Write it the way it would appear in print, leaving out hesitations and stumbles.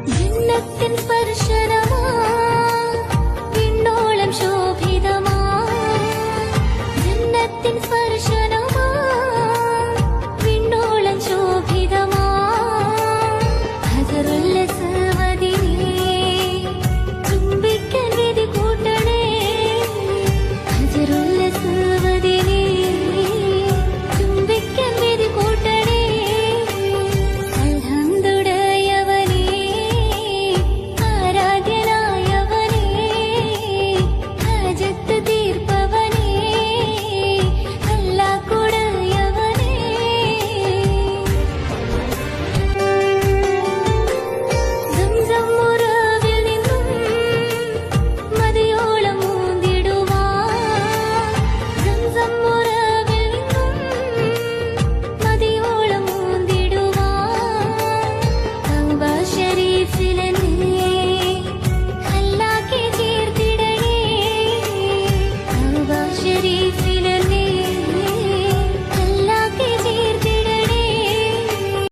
ജിന്നത്തിൻ സ്പർശനമാ വിണ്ണോളം ശോഭിതമാ ജിന്നത്തിൻ സ്പർശനമാ വിണ്ണോളം ശോഭിതമാ ഹജറുൽ അസ്വദിനെ ചുംബിക്കാൻ വിധി കൂട്ടണേ ഹജറുൽ അസ്വദിനെ ചുംബിക്കാൻ വിധി കൂട്ടണേ അൽഹംദുലില്ലാഹ് ആരാധ്യനായവനേ ഹജത്ത് തീർപ്പവനേ അല്ലാഹുടയവനേ സംസം ഉറവിൽ നിന്നും മതിയോളം മൂന്നിടുവാൻ സംസം ഉറവിൽ നിന്നും മതിയോളം മൂന്നിടുവാൻ തൗബ ശരീഫിലെന്നെ ഹല്ലാക്കി ചേർത്തിടണേ തൗബ ശരീഫിലെ